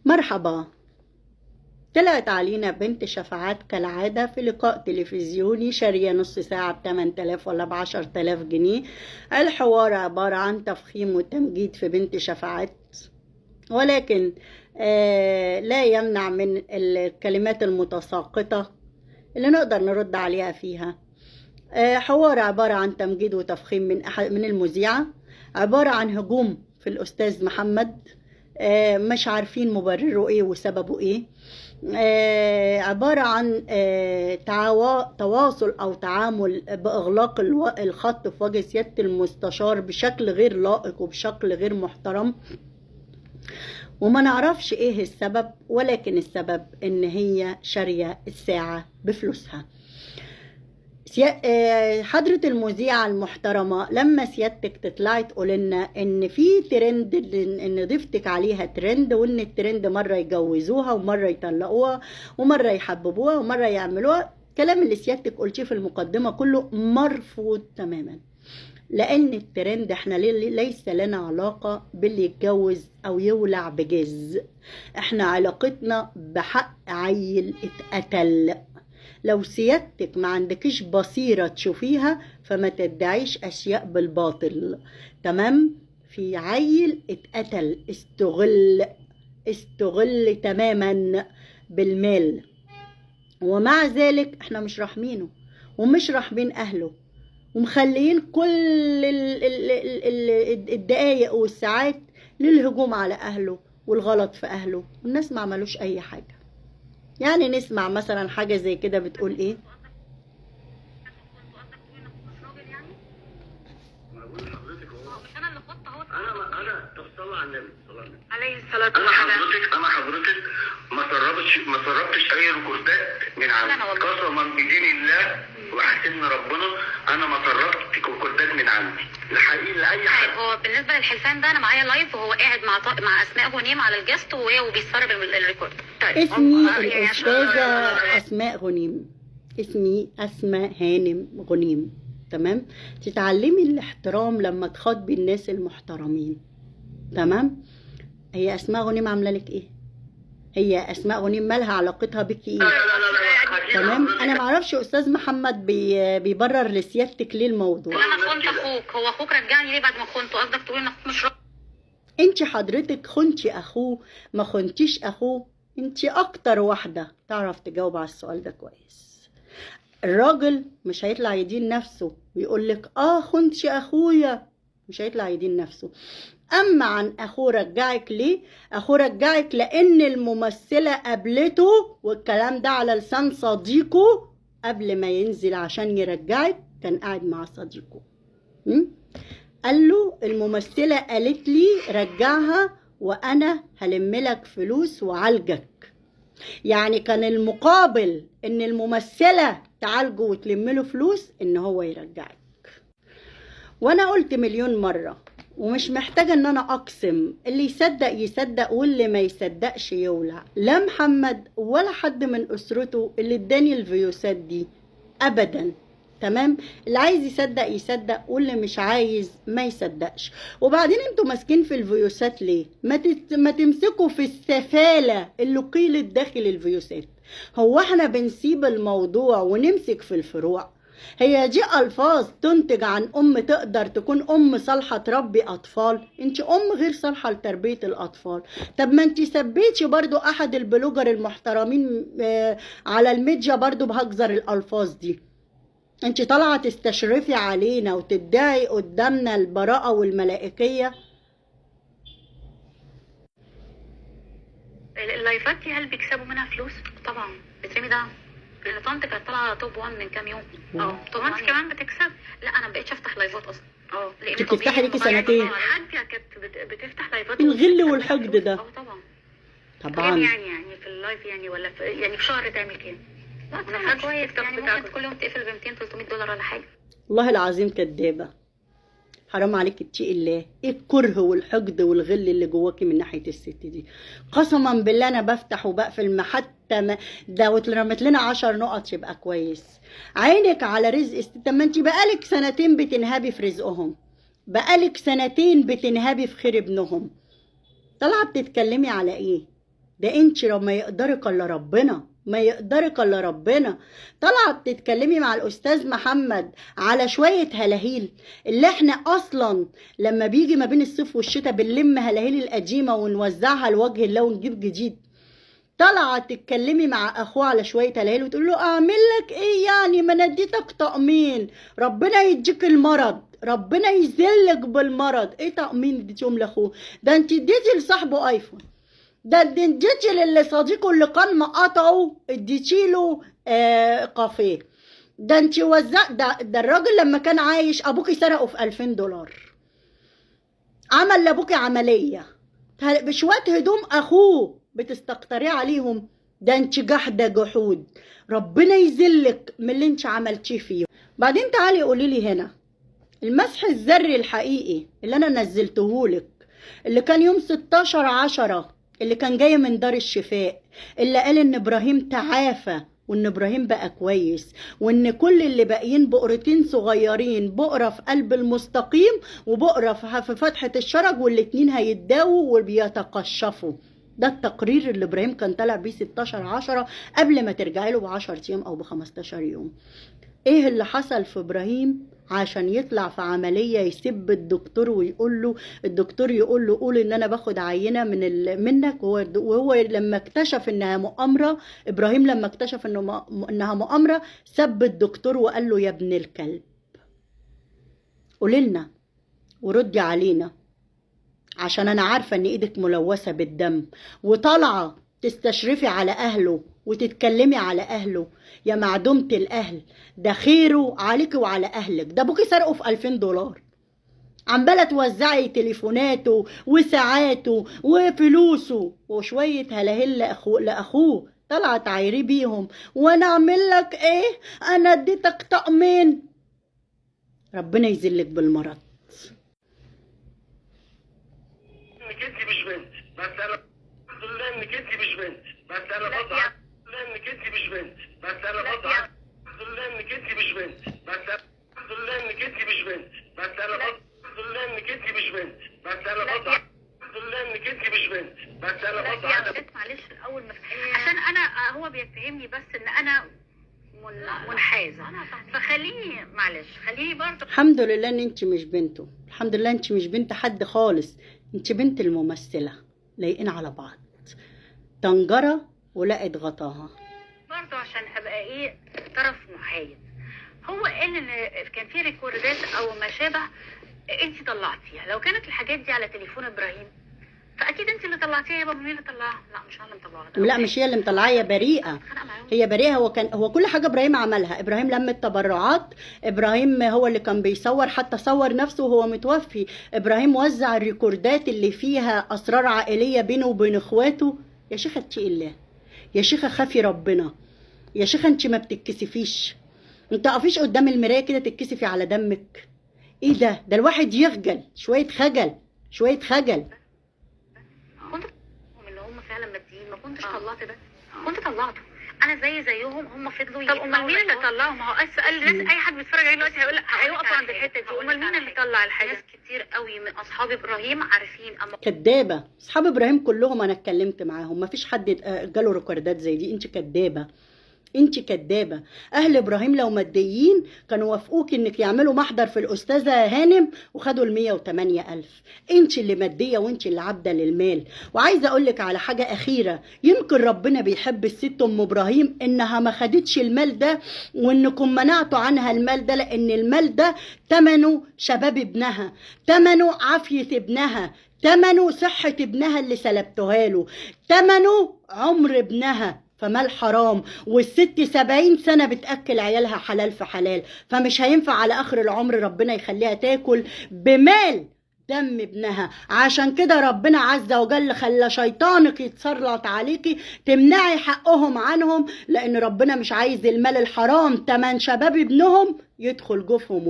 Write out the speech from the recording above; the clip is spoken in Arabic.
مرحبا. طلعت علينا بنت شفاعات كالعادة في لقاء تلفزيوني شارية نص ساعة ب8000 ولا ب10000 جنيه. الحوار عبارة عن تفخيم وتمجيد في بنت شفاعات، ولكن لا يمنع من الكلمات المتساقطة اللي نقدر نرد عليها فيها. حوار عبارة عن تمجيد وتفخيم من المذيعة، عبارة عن هجوم في الأستاذ محمد، مش عارفين مبرره ايه وسببه ايه. عبارة عن تواصل أو تعامل بإغلاق الخط في وجه سيادة المستشار بشكل غير لائق وبشكل غير محترم، وما نعرفش ايه السبب، ولكن السبب ان هي شارية الساعة بفلوسها. حضرة المذيعة المحترمة، لما سيادتك تطلعي تقول لنا ان في ترند، ان ضيفتك عليها ترند، وان الترند مرة يجوزوها ومرة يطلقوها ومرة يحببوها ومرة يعملوها، الكلام اللي سيادتك قلتيه في المقدمة كله مرفوض تماما، لان الترند احنا ليس لنا علاقة باللي يتجوز او يولع بجز، احنا علاقتنا بحق عيل اتقتل. لو سيادتك ما عندكش بصيرة تشوفيها فما تدعيش أشياء بالباطل، تمام؟ في عيل اتقتل، استغل تماما بالمال، ومع ذلك احنا مش راحمينه ومش راحمين أهله، ومخليين كل الدقايق والساعات للهجوم على أهله والغلط في أهله، والناس ما عملوش أي حاجة. يعني نسمع مثلا حاجة زي كده بتقول ايه؟ طب صلى على النبي عليه الصلاة والسلام. حضرتك ما سربتش اي ريكوردات من عندي، قسما بدين الله وحسن ربنا انا ما سربت ريكوردات من عندي الحقيقي لاي حد. هو بالنسبه للحلفان ده انا معايا لايف وهو قاعد مع اسماء غنيم على الجست وبيسرب الريكورد. طيب اسمي الاستاذه اسماء غنيم، اسمي اسماء هانم غنيم، تمام؟ تتعلمي الاحترام لما تخاطبي الناس المحترمين، تمام؟ هي اسماء غنيم عامله لك ايه؟ هي اسماء غنيم مالها علاقتها بك ايه؟ تمام؟ انا معرفش استاذ محمد بيبرر لسيادتك ليه الموضوع. انا خنت اخوك، هو اخوك رجعني ليه بعد ما خنته؟ قصدك تقول ان اخوك مش انت حضرتك خنتي اخوه ما خنتيش اخوه؟ انت اكتر واحده تعرف تجاوب على السؤال ده كويس. الراجل مش هيطلع يدين نفسه ويقول لك خنتي اخويا، مش هيطلع يدين نفسه. اما عن اخوه رجعك ليه؟ اخوه رجعك لان الممثله قابلته، والكلام ده على لسان صديقه قبل ما ينزل عشان يرجعك، كان قاعد مع صديقه، قال له الممثله قالت لي رجعها وانا هلملك فلوس وعالجك. يعني كان المقابل ان الممثله تعالجه وتلمله فلوس ان هو يرجعك. وانا قلت مليون مره ومش محتاجة ان انا اقسم، اللي يصدق يصدق واللي ما يصدقش يولع. لا محمد ولا حد من اسرته اللي اداني الفيوسات دي ابدا، تمام؟ اللي عايز يصدق يصدق واللي مش عايز ما يصدقش. وبعدين انتوا ماسكين في الفيوسات ليه؟ ما تمسكوا في السفالة اللي قيلت داخل الفيوسات. هو احنا بنسيب الموضوع ونمسك في الفروع؟ هي دي ألفاظ تنتج عن تقدر تكون صالحة تربي أطفال؟ انت غير صالحة لتربية الأطفال. طب ما انت سبيتي برضو أحد البلوجر المحترمين على الميديا برضو بهجزر الألفاظ دي. انت طالعة تستشرفي علينا وتدعي قدامنا البراءة والملائكية. اللايفات دي هل بيكسبوا منها فلوس؟ طبعا بترمي ده، لان طنط كانت طالعه توب 1 من كام يوم. طب انت كمان بتكسب؟ لا انا ما بقتش افتح لايفات اصلا. لان بتفتحي ليكي سنتين. حاجه كانت بتفتح لايفات الغل والحقد ده. طبعا يعني في اللايف يعني ولا في شهر تعمل كام؟ لا كويس يعني ممكن كل يوم تقفل ب 200 300 دولار ولا حاجه. والله العظيم كدابه، حرام عليك اتقي الله. ايه الكره والحقد والغل اللي جواكي من ناحيه الست دي؟ قسما بالله انا بفتح وبقفل، ما حتى ده رمت لنا 10 نقط يبقى كويس. عينك على رزق طب ما انت بقالك سنتين بتنهبي في رزقهم، بقالك سنتين بتنهبي في خير ابنهم، طالعه بتتكلمي على ايه؟ ده انت لو ما يقدرك الا ربنا، ما يقدرك الا ربنا. طالعه بتتكلمي مع الاستاذ محمد على شويه هلاهيل، اللي احنا اصلا لما بيجي ما بين الصيف والشتاء بنلم هلاهيل القديمه ونوزعها لوجه الله ونجيب جديد. طالعه تتكلمي مع اخوه على شويه هلاهيل وتقول له اعمل لك ايه يعني، ما انا اديتك طقمين، ربنا يديك المرض، ربنا يذلك بالمرض. ايه طقمين اديتيهم لاخوه؟ ده انت اديتي لصاحبه ايفون، ده اديتي للي صديقه اللي كان مقاطعه اديتيله كافيه، ده انت ده الراجل لما كان عايش ابوكي سرقه في $2000، عمل لابوكي عمليه بشويه هدوم اخوه بتستقطري عليهم. ده انت جحده جحود، ربنا يذلك من اللي انت عملتيه فيه. بعدين تعالي قولي لي هنا المسح الذري الحقيقي اللي انا نزلتهولك، اللي كان يوم 16/10 اللي كان جاي من دار الشفاء، اللي قال ان ابراهيم تعافى وان ابراهيم بقى كويس، وان كل اللي باقيين بقرتين صغيرين، بقرة في قلب المستقيم وبقرة في فتحة الشرج، والاتنين هيتداووا وبيتقشفوا. ده التقرير اللي ابراهيم كان طالع بيه 16/10 قبل ما ترجعي له ب10 ايام او ب15 يوم. ايه اللي حصل في ابراهيم عشان يطلع في عمليه يسب الدكتور ويقول له، الدكتور يقول له قول ان انا باخد عينه منك، وهو لما اكتشف انها مؤامره، ابراهيم لما اكتشف انها مؤامره سب الدكتور وقال له يا ابن الكلب. قولي لنا وردي علينا، عشان انا عارفه ان ايدك ملوثه بالدم وطالعه تستشرفي على اهله وتتكلمي على اهله. يا معدومة الاهل، ده خيره عليك وعلى اهلك. ده ابوكي سرقه في $2000، عماله توزعي تليفوناته وساعاته وفلوسه وشويه هلاهل لاخوه طلع تعايري بيهم. وانا اعمل لك ايه؟ انا اديتك طقمين، ربنا يذلك بالمرض. انك انت مش بنت، بس انا الحمد لله انك انت مش بنت، بس انا بضع انك انت مش بنت، بس انا بضع الحمد لله انك انت مش بنت، بس الحمد لله انك انت مش بنت، بس انا بضع الحمد لله انك انت مش بنت، بس انا بضع الحمد لله انك انت مش بنت، بس انا بضع. معلش الاول عشان انا هو بيتهمني بس ان انا منحازه، فخليني معلش خليني برضه. الحمد لله ان انت مش بنته، الحمد لله انت مش بنت حد خالص، انت بنت الممثله لايقين على بعض، طنجره ولقت غطاها. برضه عشان ابقى ايه طرف محايد، هو قال ان كان في ريكوردات او ما شابه انت طلعتيها. لو كانت الحاجات دي على تليفون ابراهيم فاكيد انت اللي طلعتيها. يا بابا مين اللي طلعها؟ لا مش انا اللي مطلعها. لا مش هي اللي مطلعاها، هي بريئه، هي بريئه. هو كل حاجه ابراهيم عملها. ابراهيم لم التبرعات، ابراهيم هو اللي كان بيصور، حتى صور نفسه وهو متوفي. ابراهيم وزع الريكوردات اللي فيها اسرار عائليه بينه وبين اخواته. يا شيخه اتقي الله، يا شيخه خافي ربنا، يا شيخه انت ما بتتكسفيش، انت تقفيش قدام المرايه كده تتكسفي على دمك. ايه ده الواحد يخجل شويه، خجل شويه خجل. كنت اللي هم فعلا ماديين ما كنتش طلعت ده، كنت طلعته انا زيهم. هم فضلوا. طب امال مين اللي طلعه؟ ما هو اسال الناس، اي حد بيتفرج عليه دلوقتي هيقول لك هيقفوا عند الحته دي. امال مين اللي طلع الحاجه؟ ناس كتير قوي من اصحاب ابراهيم عارفين. اما كدابه اصحاب ابراهيم كلهم انا اتكلمت معاهم، ما فيش حد جاله ريكوردات زي دي. انت كدابه، انت كدابه. اهل ابراهيم لو ماديين كانوا وافقوك انك يعملوا محضر في الاستاذه هانم وخدوا ال108,000. انت اللي ماديه وانت اللي عابده للمال. وعايزه اقول لك على حاجه اخيره، يمكن ربنا بيحب الست ام ابراهيم انها ما خدتش المال ده وانكم منعتوا عنها المال ده، لان المال ده ثمنه شباب ابنها، ثمنه عافيه ابنها، ثمنه صحه ابنها اللي سلبتوها له، ثمنه عمر ابنها. فمال حرام، والست 70 سنة بتأكل عيالها حلال في حلال، فمش هينفع على آخر العمر ربنا يخليها تاكل بمال دم ابنها. عشان كده ربنا عز وجل خلى شيطانك يتسلط عليكي تمنعي حقهم عنهم، لأن ربنا مش عايز المال الحرام تمن شباب ابنهم يدخل جوفهم.